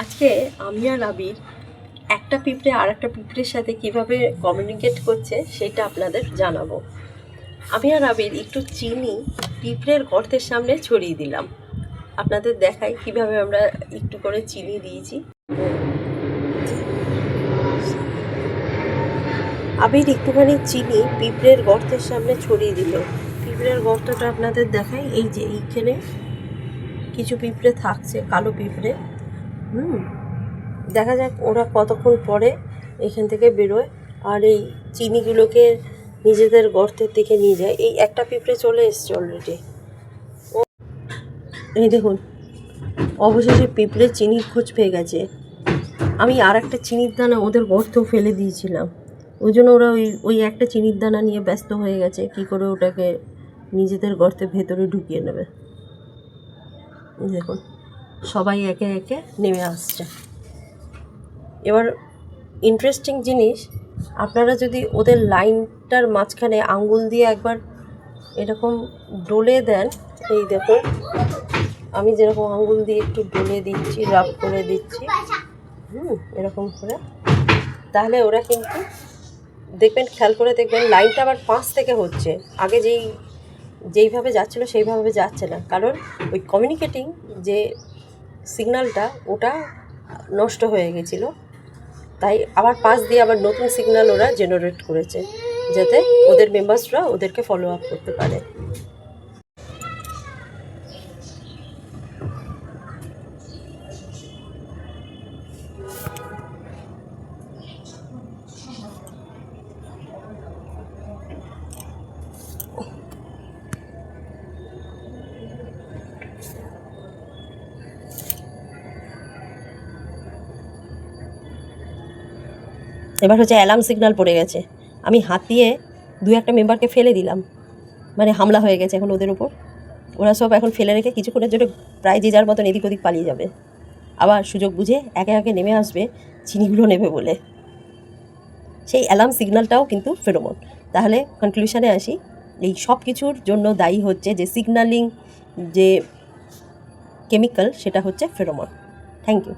আজকে আমি আর আবির একটা পিঁপড়ে আর একটা পিঁপড়ের সাথে কিভাবে কমিউনিকেট করছে সেটা আপনাদের জানাবো। আমি আর আবির একটু চিনি পিঁপড়ের গর্তের সামনে ছড়িয়ে দিলাম। আপনাদের দেখাই কিভাবে আমরা একটু করে চিনি দিয়েছি। আবির একটুখানি চিনি পিঁপড়ের গর্তের সামনে ছড়িয়ে দিল। পিঁপড়ের গর্তটা আপনাদের দেখাই, এই যে এইখানে কিছু পিঁপড়ে থাকছে, কালো পিঁপড়ে। দেখা যাক ওরা কতক্ষণ পরে এখান থেকে বেরোয় আর এই চিনিগুলোকে নিজেদের গর্তের দিকে নিয়ে যায়। এই একটা পিঁপড়ে চলে এসছে অলরেডি। এই দেখুন, অবশেষে পিঁপড়ে চিনির খোঁজ পেয়ে গেছে। আমি আর একটা চিনির দানা ওদের গর্তেও ফেলে দিয়েছিলাম, ওই জন্য ওরা ওই একটা চিনির দানা নিয়ে ব্যস্ত হয়ে গেছে কি করে ওটাকে নিজেদের গর্তের ভেতরে ঢুকিয়ে নেবে। দেখুন, সবাই একে একে নেমে আসছে। এবার ইন্টারেস্টিং জিনিস, আপনারা যদি ওদের লাইনটার মাঝখানে আঙ্গুল দিয়ে একবার এরকম ডলে দেন, এই দেখুন আমি যেরকম আঙ্গুল দিয়ে একটু ডলে দিচ্ছি, রাব করে দিচ্ছি, এরকম করে, তাহলে ওরা কিন্তু দেখবেন, খেয়াল করে দেখবেন লাইনটা আবার পাশ থেকে হচ্ছে। আগে যেইভাবে যাচ্ছিলো সেইভাবে যাচ্ছে না, কারণ ওই কমিউনিকেটিং যে সিগন্যালটা ওটা নষ্ট হয়ে গেছিলো, তাই আবার পাশ দিয়ে আবার নতুন সিগন্যাল ওরা জেনারেট করেছে, যাতে ওদের মেম্বার্সরা ওদেরকে ফলো আপ করতে পারে। এবার হচ্ছে অ্যালার্ম সিগন্যাল পড়ে গেছে, আমি হাত দিয়ে দু একটা মেম্বারকে ফেলে দিলাম, মানে হামলা হয়ে গেছে এখন ওদের উপর। ওরা সব এখন ফেলে রেখে কিছুক্ষণের জন্য প্রায় যে যার মতন এদিক ওদিক পালিয়ে যাবে, আবার সুযোগ বুঝে একে একে নেমে আসবে চিনিগুলো নেবে বলে। সেই অ্যালার্ম সিগন্যালটাও কিন্তু ফেরোমন। তাহলে কনক্লুশনে আসি, এই সব কিছুর জন্য দায়ী হচ্ছে যে সিগন্যালিং যে কেমিক্যাল, সেটা হচ্ছে ফেরোমন। Thank you.